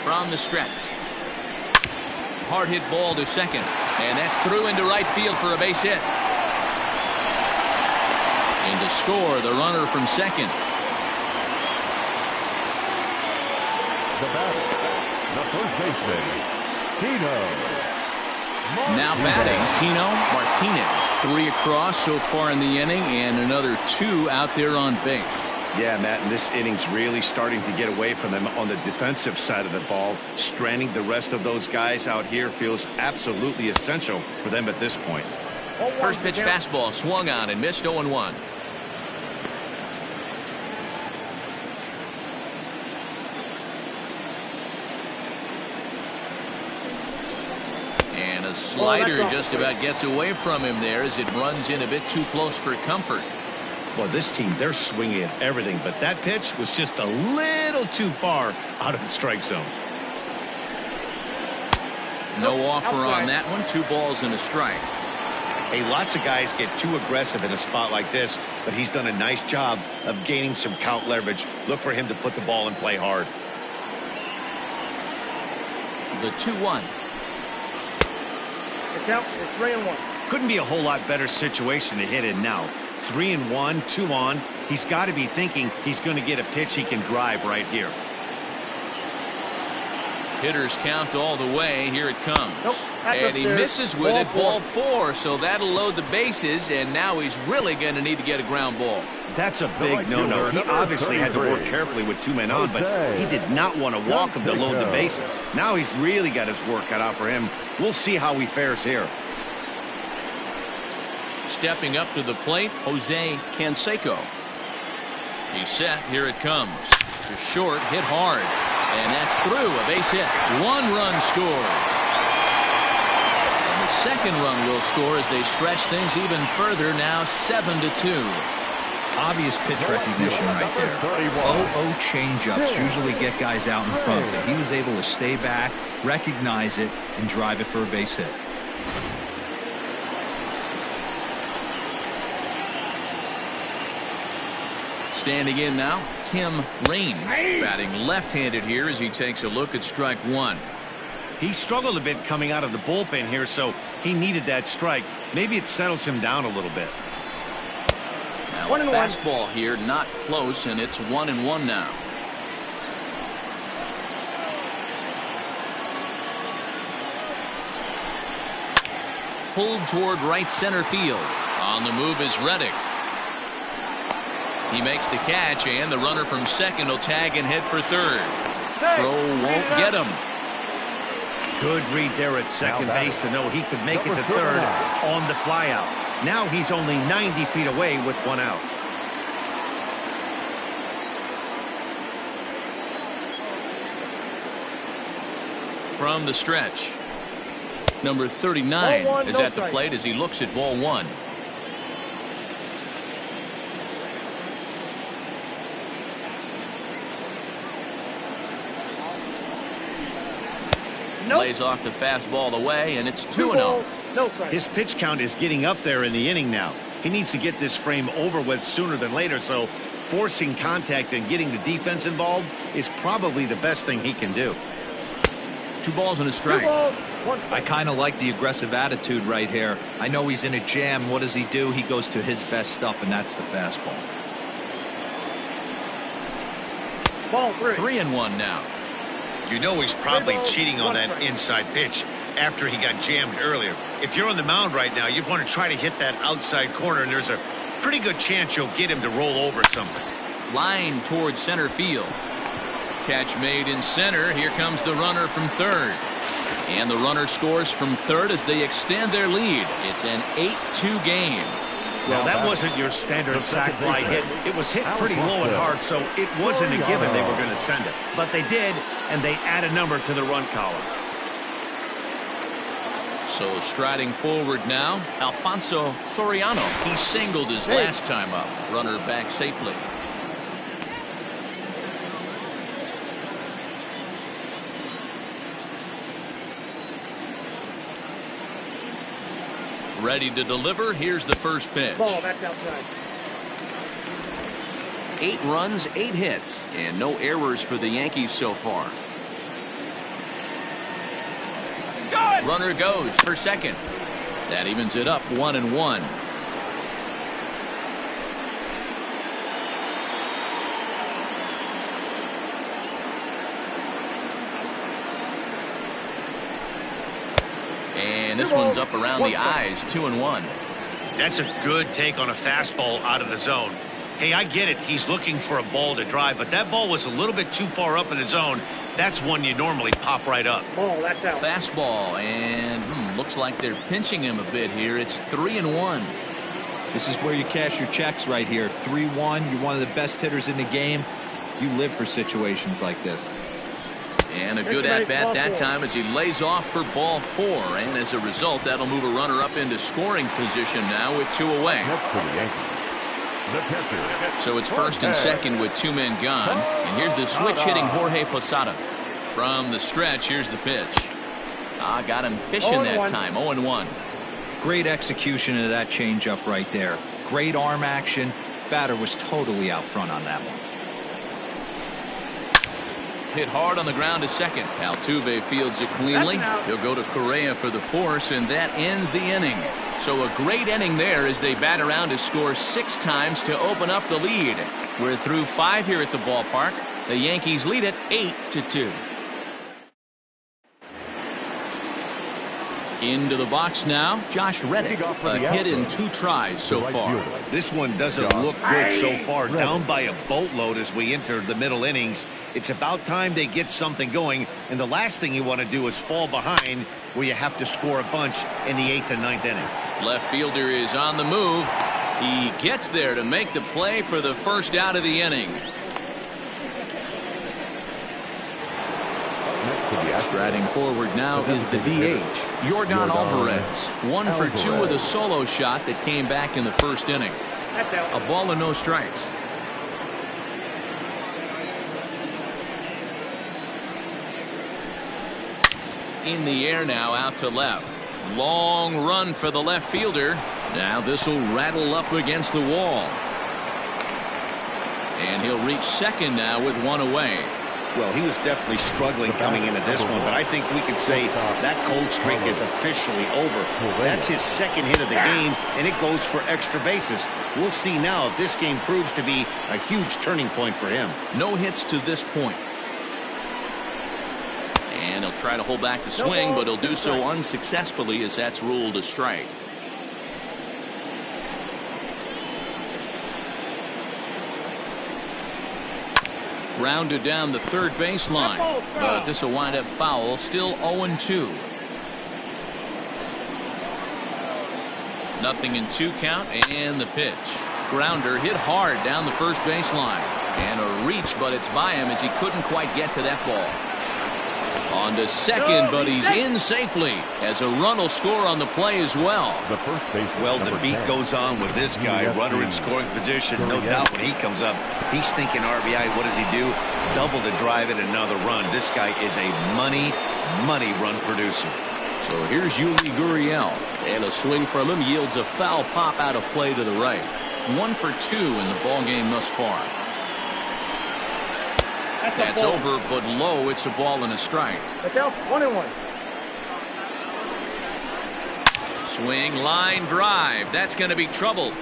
A: From the stretch. Hard hit ball to second. And that's through into right field for a base hit. And to score, the runner from second.
E: The batter, the first baseman, Tino.
A: Now batting, Tino Martinez. 3 across so far in the inning, and another 2 out there on base.
B: Yeah, Matt, and this inning's really starting to get away from him on the defensive side of the ball. Stranding the rest of those guys out here feels absolutely essential for them at this point.
A: First pitch fastball swung on and missed. 0-1. And a slider just about gets away from him there, as it runs in a bit too close for comfort.
B: Well, this team, they're swinging at everything, but that pitch was just a little too far out of the strike zone.
A: No offer on that one. 2 balls and a strike.
B: Hey, lots of guys get too aggressive in a spot like this, but he's done a nice job of gaining some count leverage. Look for him to put the ball in play hard.
A: The 2-1.
F: The count is 3-1.
B: Couldn't be a whole lot better situation to hit in now. 3-1, 2 on. He's got to be thinking he's going to get a pitch he can drive right here.
A: Hitters count all the way. Here it comes.
F: Nope,
A: and he misses with it. Ball 4. So that'll load the bases, and now he's really going to need to get a ground ball.
B: That's a big no-no. He obviously had to work carefully with 2 men on, but he did not want to walk him to load the bases. Now he's really got his work cut out for him. We'll see how he fares here.
A: Stepping up to the plate, Jose Canseco. He's set. Here it comes. To short, hit hard. And that's through. A base hit. 1 run scores. And the second run will score as they stretch things even further. Now 7-2.
D: Obvious pitch recognition right there. 0-0 changeups usually get guys out in front, but he was able to stay back, recognize it, and drive it for a base hit.
A: Standing in now, Tim Raines, batting left-handed here as he takes a look at strike 1.
B: He struggled a bit coming out of the bullpen here, so he needed that strike. Maybe it settles him down a little bit.
A: Now a fastball here, not close, and it's 1-1 now. Pulled toward right center field. On the move is Reddick. He makes the catch, and the runner from second will tag and head for third. Throw won't get him.
B: Good read there at second base to know he could make it to third on the flyout. Now he's only 90 feet away with 1 out.
A: From the stretch, number 39 is at the plate as he looks at ball 1. Lays off the fastball away, and it's 2-0.
B: His pitch count is getting up there in the inning now. He needs to get this frame over with sooner than later, so forcing contact and getting the defense involved is probably the best thing he can do.
A: 2 balls and a strike.
F: 2 balls, 1
D: I kind of like the aggressive attitude right here. I know he's in a jam. What does he do? He goes to his best stuff, and that's the fastball.
F: Ball 3.
A: 3-1 now.
C: You know he's probably
F: 3 balls,
C: cheating on
F: 1
C: that
F: strike.
C: inside pitch after he got jammed earlier. If you're on the mound right now, you want to try to hit that outside corner, and there's a pretty good chance you'll get him to roll over something.
A: Line towards center field. Catch made in center. Here comes the runner from third. And the runner scores from third as they extend their lead. It's an 8-2 game.
B: Well, that wasn't your standard sac fly hit. It was hit pretty low and hard, so it wasn't a given they were going to send it. But they did, and they add a number to the run column.
A: So striding forward now, Alfonso Soriano. He singled his last time up. Runner back safely. Ready to deliver. Here's the first pitch.
F: Ball, that's outside.
A: 8 runs, 8 hits, and no errors for the Yankees so far. Runner goes for second. That evens it up 1-1. And this one's up around the eyes, 2-1.
C: That's a good take on a fastball out of the zone. Hey, I get it. He's looking for a ball to drive, but that ball was a little bit too far up in the zone. That's one you normally pop right up.
F: Ball, that's out.
A: Fastball, and looks like they're pinching him a bit here. It's 3-1.
D: This is where you cash your checks right here. 3-1. You're one of the best hitters in the game. You live for situations like this.
A: And a good at-bat that time as he lays off for ball 4. And as a result, that'll move a runner up into scoring position now with 2 away.
E: Next for the Yankees, the pitcher.
A: So it's first and second with 2 men gone. And here's the switch hitting Jorge Posada. From the stretch, here's the pitch. Got him fishing that time. 0-1.
D: Great execution of that changeup right there. Great arm action. Batter was totally out front on that one.
A: Hit hard on the ground to second. Altuve fields it cleanly. He'll go to Correa for the force, and that ends the inning. So a great inning there as they bat around to score 6 times to open up the lead. We're through 5 here at the ballpark. The Yankees lead it 8-2. Into the box now, Josh Reddick. A hit in 2 tries so far.
B: This one doesn't look good so far. Down by a boatload as we enter the middle innings. It's about time they get something going, and the last thing you want to do is fall behind where you have to score a bunch in the 8th and 9th inning.
A: Left fielder is on the move. He gets there to make the play for the first out of the inning. Striding forward now is the DH, Yordan Alvarez. 1 for 2 with a solo shot that came back in the first inning. A ball and no strikes. In the air now, out to left. Long run for the left fielder. Now this will rattle up against the wall. And he'll reach second now with 1 away.
B: Well, he was definitely struggling coming into this one, but I think we could say that cold streak is officially over. That's his 2nd hit of the game, and it goes for extra bases. We'll see now if this game proves to be a huge turning point for him.
A: No hits to this point. And he'll try to hold back the swing, but he'll do so unsuccessfully as that's ruled a strike. Grounded down the third baseline, but this will wind up foul. Still 0-2. Nothing in 2 count, and the pitch. Grounder hit hard down the first baseline, and a reach, but it's by him as he couldn't quite get to that ball. On to second, but he's in safely as a run will score on the play as well.
B: Well, the beat goes on with this guy. Runner in scoring position. No doubt when he comes up, he's thinking RBI. What does he do? Double the drive and another run. This guy is a money run producer.
A: So here's Yuli Gurriel, and a swing from him yields a foul pop out of play to the right. 1 for 2 in the ball game thus far. That's over, but low. It's a ball and a strike.
F: Look out, 1-1.
A: Swing, line drive. That's going to be trouble.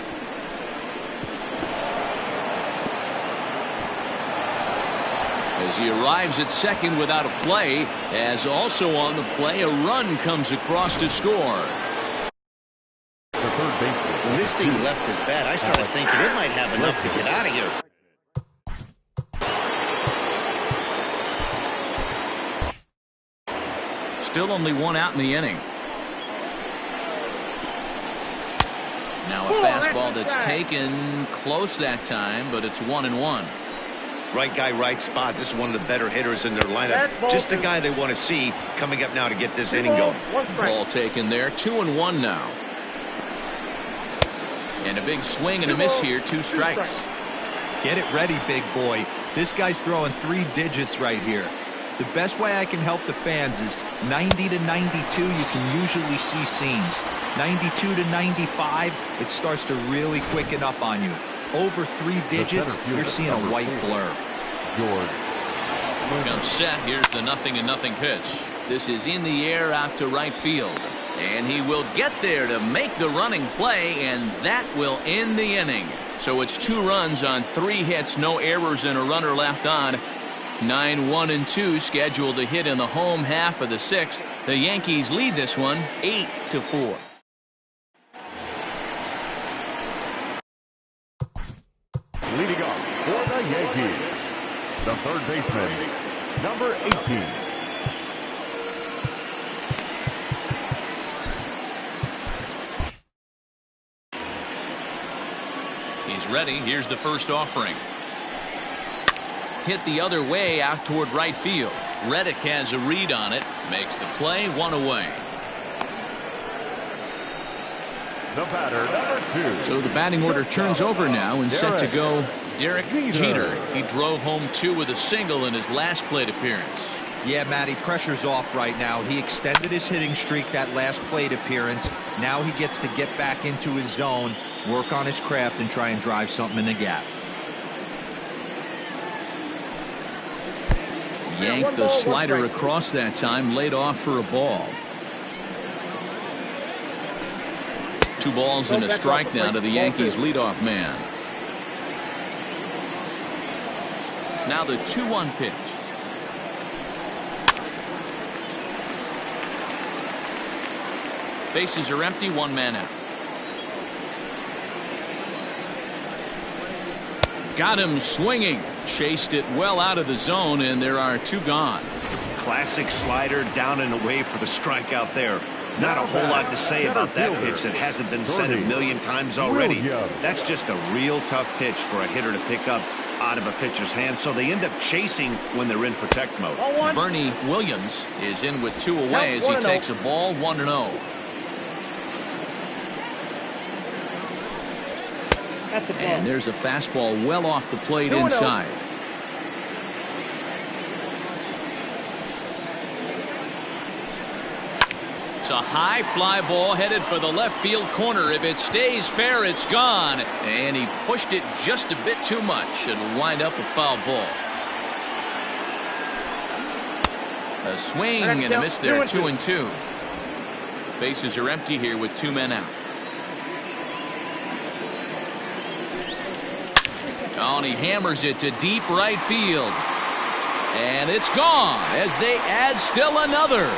A: As he arrives at second without a play, as also on the play, a run comes across to score.
E: The third baseman.
B: When this thing left his bat, I started thinking it might have enough to get out of here.
A: Still only one out in the inning. Now a fastball that's taken close that time, but it's 1-1.
B: Right guy, right spot. This is one of the better hitters in their lineup. Just the guy they want to see coming up now to get this inning going.
A: Ball taken there, 2-1 now. And a big swing and a miss here, 2 strikes.
D: Get it ready, big boy. This guy's throwing 3 digits right here. The best way I can help the fans is 90 to 92, you can usually see seams. 92 to 95, it starts to really quicken up on you. Over 3 digits, you're seeing a white blur.
E: York.
A: Comes set. Here's the 0-0 pitch. This is in the air out to right field. And he will get there to make the running play, and that will end the inning. So it's 2 runs on 3 hits, no errors, and a runner left on. 9-1-2 scheduled to hit in the home half of the 6th. The Yankees lead this one 8-4.
E: Leading off for the Yankees, the third baseman, number 18.
A: He's ready. Here's the first offering. Hit the other way out toward right field. Reddick has a read on it. Makes the play, 1 away.
E: The batter, number 2.
A: So the batting order turns over now and set to go Derek Jeter. He drove home 2 with a single in his last plate appearance.
D: Yeah, Matty, pressure's off right now. He extended his hitting streak that last plate appearance. Now he gets to get back into his zone, work on his craft, and try and drive something in the gap.
A: Yanked the slider across that time, laid off for a ball. 2 balls and a strike now to the Yankees leadoff man. Now the 2-1 pitch. Bases are empty, 1 man out. Got him swinging. Chased it well out of the zone, and there are 2 gone.
B: Classic slider down and away for the strikeout there. Not a whole lot to say about that pitch that hasn't been said a million times already. That's just a real tough pitch for a hitter to pick up out of a pitcher's hand, so they end up chasing when they're in protect mode.
A: Bernie Williams is in with 2 away as he takes a ball, 1-0. And there's a fastball well off the plate inside. It's a high fly ball headed for the left field corner. If it stays fair, it's gone. And he pushed it just a bit too much. It'll wind up a foul ball. A swing and a miss there, 2-2. Bases are empty here with 2 men out. Oh, and he hammers it to deep right field. And it's gone as they add still another.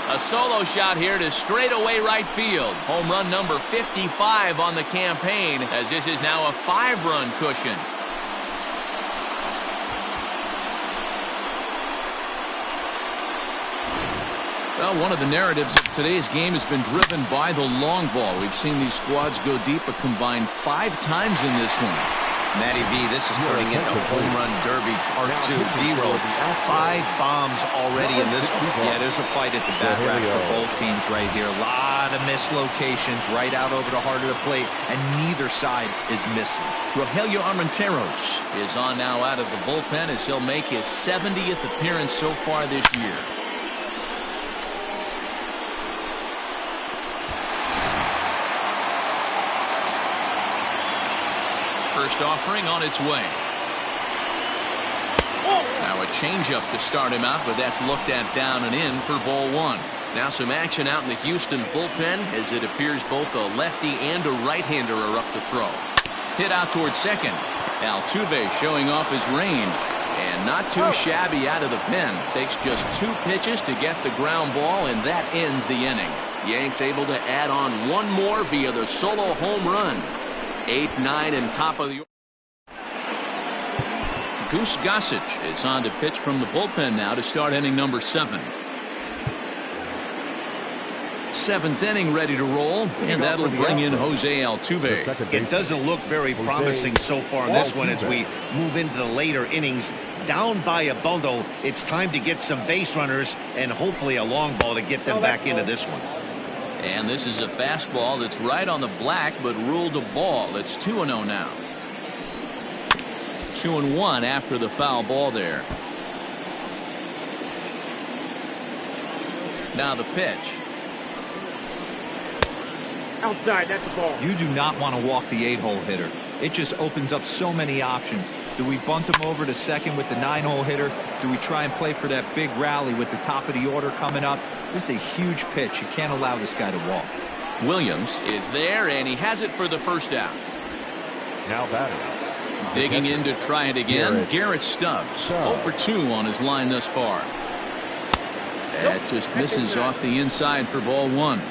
A: A solo shot here to straightaway right field. Home run number 55 on the campaign, as this is now a 5-run cushion. Well, one of the narratives of today's game has been driven by the long ball. We've seen these squads go deep a combined 5 times in this one.
B: Matty V, this is turning into Home Run Derby Part 2. D-Roll, 5 bombs already in this one.
D: Yeah, there's a fight at the bat rack for both teams right here. A lot of mislocations right out over the heart of the plate, and neither side is missing.
A: Rogelio Armenteros is on now out of the bullpen as he'll make his 70th appearance so far this year. first offering on its way. Now a changeup to start him out, but that's looked at down and in for ball one. Now some action out in the Houston bullpen, as it appears both a lefty and a right-hander are up to throw. Hit out towards second. Altuve showing off his range. And not too shabby out of the pen. Takes just 2 pitches to get the ground ball, and that ends the inning. Yanks able to add on one more via the solo home run. 8-9 and top of the order. Goose Gossage is on to pitch from the bullpen now to start inning number 7. 7th inning ready to roll, and that'll bring in Jose Altuve.
B: It doesn't look very promising so far in this one as we move into the later innings. Down by a bundle, it's time to get some base runners and hopefully a long ball to get them back into this one.
A: And this is a fastball that's right on the black, but ruled a ball. It's 2-0 now. 2-1 after the foul ball there. Now the pitch.
F: Outside, that's the ball.
D: You do not want to walk the 8-hole hitter. It just opens up so many options. Do we bunt him over to second with the 9-hole hitter? Do we try and play for that big rally with the top of the order coming up? This is a huge pitch. You can't allow this guy to walk.
A: Williams is there, and he has it for the first out.
E: Now batting.
A: Digging in to try it again. Garrett Stubbs 0 for 2 on his line thus far. That just misses off the inside for ball one.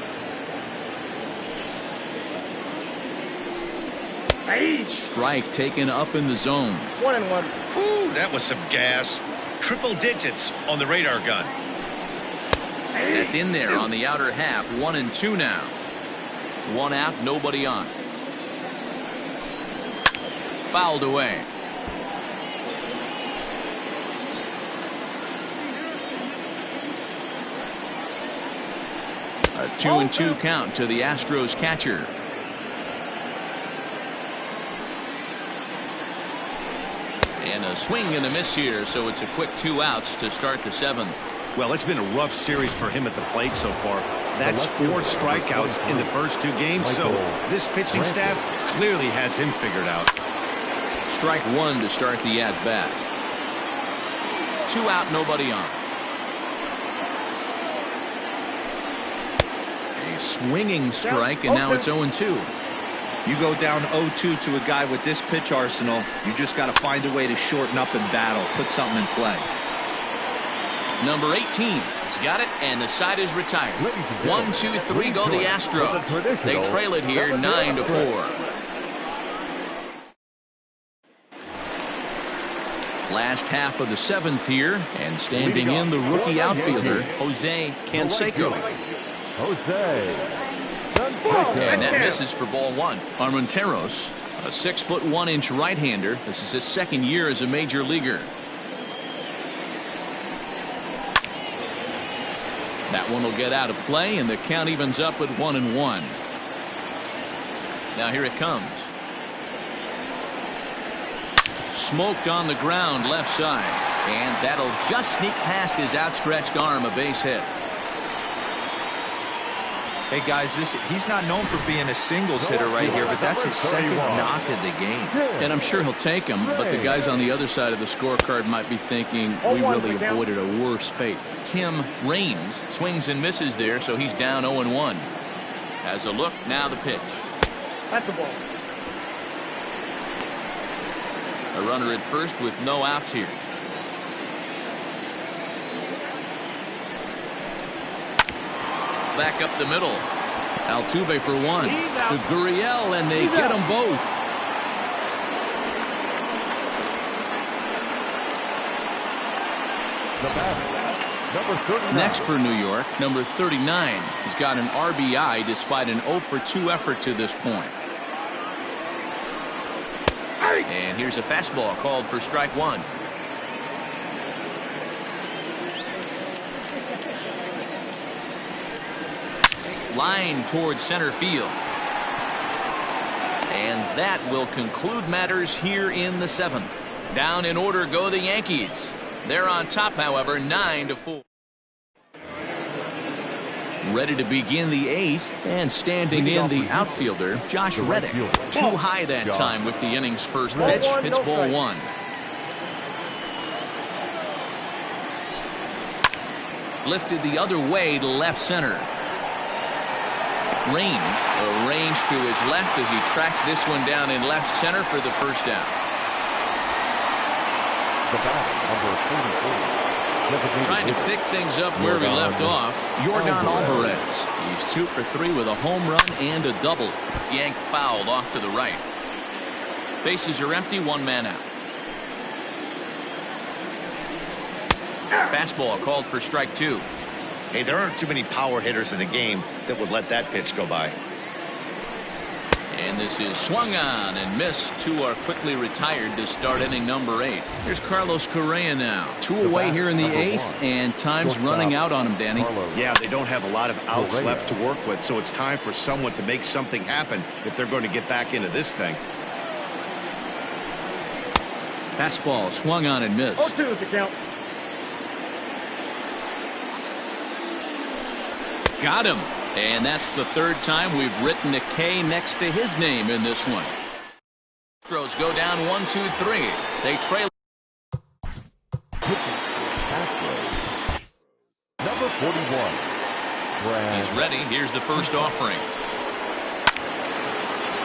A: Strike taken up in the zone.
F: 1-1.
B: Ooh, that was some gas. Triple digits on the radar gun.
A: That's in there on the outer half. 1-2 now. 1 out, nobody on. Fouled away. A 2-2 count to the Astros catcher. And a swing and a miss here, so it's a quick 2 outs to start the 7th.
B: Well, it's been a rough series for him at the plate so far. That's 4 strikeouts in the first 2 games, so this pitching staff clearly has him figured out.
A: Strike 1 to start the at-bat. 2 out, nobody on. A swinging strike, and now it's 0-2.
D: You go down 0-2 to a guy with this pitch arsenal, you just got to find a way to shorten up and battle, put something in play.
A: Number 18 has got it, and the side is retired. 1, 2, 3 go the Astros. They trail it here 9-4. Last half of the 7th here, and standing in the rookie outfielder Jose Canseco. And that misses for ball one. Armenteros, a 6'1" right-hander. This is his 2nd year as a major leaguer. That one will get out of play, and the count evens up at 1-1. Now here it comes. Smoked on the ground left side, and that'll just sneak past his outstretched arm, a base hit.
D: Hey guys, he's not known for being a singles hitter right here, but that's his 2nd knock of the game.
A: And I'm sure he'll take him, but the guys on the other side of the scorecard might be thinking we really avoided a worse fate. Tim Raines swings and misses there, so he's down 0-1. Has a look, now the pitch.
F: That's the ball.
A: A runner at first with no outs here. Back up the middle. Altuve for 1. To Gurriel, and they get them both. Next for New York, number 39. He's got an RBI despite an 0 for 2 effort to this point. And here's a fastball called for strike 1. Line towards center field. And that will conclude matters here in the 7th. Down in order go the Yankees. They're on top, however, 9-4. Ready to begin the 8th, and standing in the outfielder, Josh Reddick. Too high that time with the inning's first pitch. It's ball 1. Lifted the other way to left center. Range to his left as he tracks this one down in left center for the first out.
E: The batter, number 44.
A: Trying to pick things up where we left off, York Alvarez. He's 2 for 3 with a home run and a double. Yank fouled off to the right. Bases are empty, 1 man out. Fastball called for strike 2.
B: Hey, there aren't too many power hitters in the game that would let that pitch go by.
A: And this is swung on and missed. 2 are quickly retired to start inning number 8. Here's Carlos Correa now. 2 away here in the 8th, and time's running out on him, Danny.
B: Yeah, they don't have a lot of outs left to work with, so it's time for someone to make something happen if they're going to get back into this thing.
A: Fastball swung on and missed.
F: 0-2 is the count.
A: Got him. And that's the 3rd time we've written a K next to his name in this one. Astros go down 1-2-3. They trail.
E: Number 41.
A: He's ready. Here's the first offering.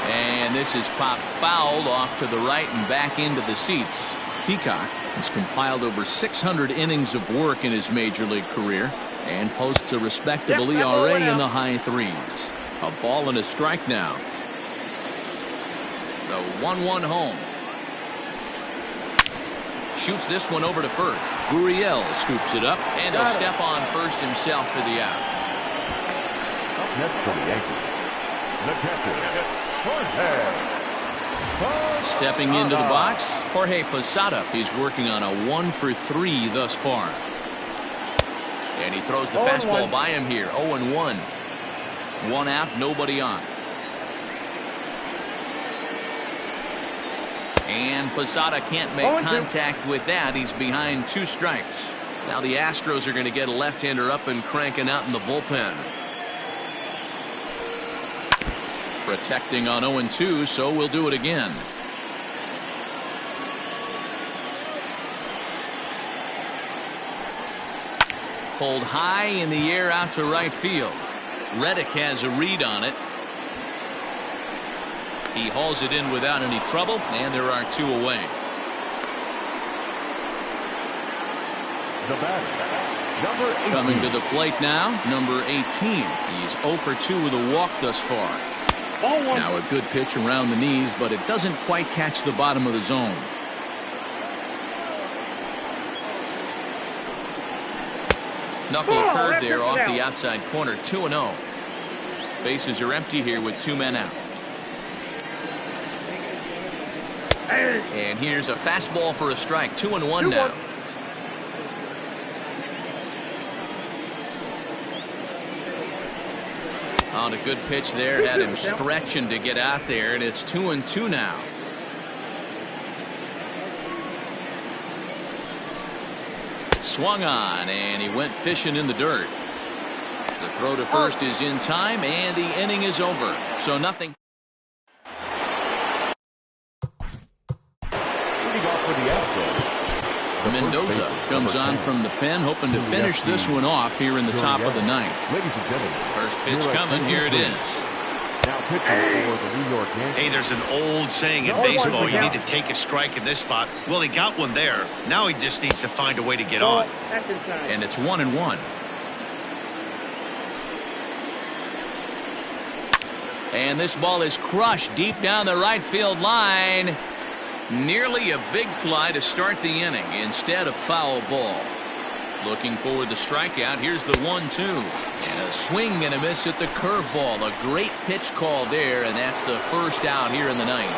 A: And this is popped fouled off to the right and back into the seats. Peacock has compiled over 600 innings of work in his major league career and posts a respectable ERA in the high 3s. A ball and a strike now. The 1-1 home. Shoots this one over to first. Gurriel scoops it up, and he'll step on first himself for the out.
E: Up next for the Yankees, the catcher, Jorge.
A: Stepping into the box, Jorge Posada. He's working on a 1 for 3 thus far. And he throws the fastball by him here. 0-1. 1 out, nobody on. And Posada can't make contact with that. He's behind 2 strikes. Now the Astros are going to get a left-hander up and cranking out in the bullpen. Protecting on 0-2, so we'll do it again. Pulled high in the air out to right field. Reddick has a read on it. He hauls it in without any trouble, and there are 2 away.
E: The batter, number 18.
A: Coming to the plate now, number 18. He's 0 for 2 with a walk thus far. Now a good pitch around the knees, but it doesn't quite catch the bottom of the zone. Knuckle curve there off the outside corner. 2-0. Bases are empty here with 2 men out. And here's a fastball for a strike. 2-1 now. On a good pitch there, had him stretching to get out there, and it's 2-2 now. Swung on, and he went fishing in the dirt. The throw to first is in time, and the inning is over. So nothing.
E: Leading off for the Astros,
A: Mendoza comes on from the pen, hoping to finish this one off here in the top of the 9th.
E: ladies and gentlemen.
A: First pitch coming. Here it is.
E: Now pitching for the New York Yankees.
B: Hey, there's an old saying in baseball, you need to take a strike in this spot. Well, he got one there. Now he just needs to find a way to get on.
A: And it's 1-1. And this ball is crushed deep down the right field line. Nearly a big fly to start the inning instead of foul ball. Looking for the strikeout. Here's the 1-2. And a swing and a miss at the curveball. A great pitch call there, and that's the first out here in the 9th.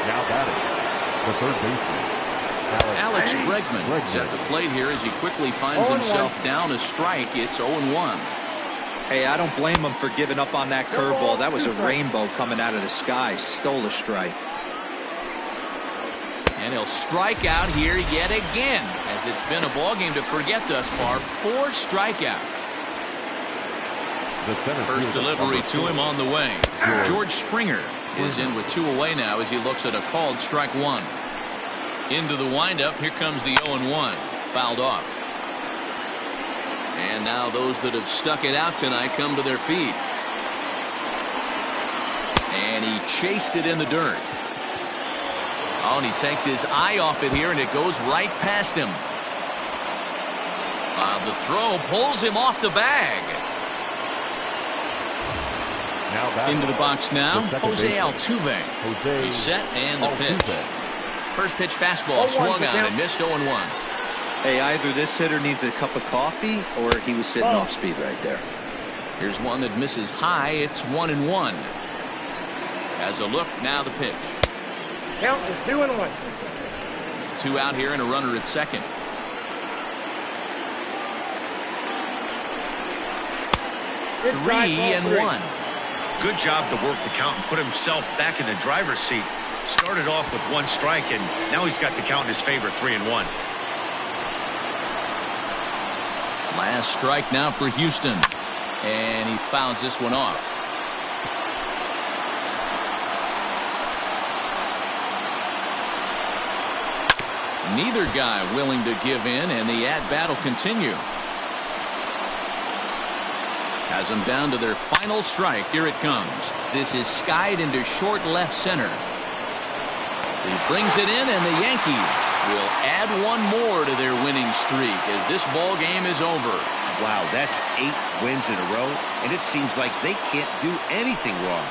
E: Now batting, the third baseman,
A: Alex Bregman is at the plate here as he quickly finds himself down a strike. It's 0-1.
D: Hey, I don't blame him for giving up on that curveball. That was a rainbow coming out of the sky. Stole a strike.
A: And he'll strike out here yet again, as it's been a ball game to forget thus far. 4 strikeouts.
E: The center
A: First
E: fielder,
A: delivery
E: number
A: to him on the way. George Springer is in with 2 away now as he looks at a called strike 1. Into the windup. Here comes the 0-1. Fouled off. And now those that have stuck it out tonight come to their feet. And he chased it in the dirt. Oh, and he takes his eye off it here, and it goes right past him. The throw pulls him off the bag. Into the box now, Jose Altuve. He's set, and the pitch. First pitch fastball swung on and missed 0-1.
G: Hey, either this hitter needs a cup of coffee or he was sitting off speed right there.
A: Here's one that misses high. It's 1-1. As a look, now the pitch.
F: Count is 2-1.
A: 2 out here and a runner at second.
F: Good try,
A: 3-1.
C: Good job to work the count and put himself back in the driver's seat. Started off with 1 strike, and now he's got the count in his favor, 3-1.
A: Last strike now for Houston. And he fouls this one off. Neither guy willing to give in, and the at-bat will continue. Has them down to their final strike. Here it comes. This is skied into short left center. He brings it in, and the Yankees will add 1 more to their winning streak as this ball game is over.
B: Wow, that's 8 wins in a row, and it seems like they can't do anything wrong.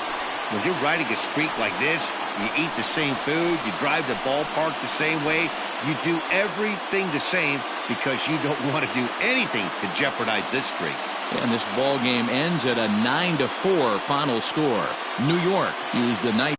B: When you're riding a streak like this, you eat the same food, you drive the ballpark the same way, you do everything the same because you don't want to do anything to jeopardize this streak.
A: And this ball game ends at a 9-4 final score. New York used a nice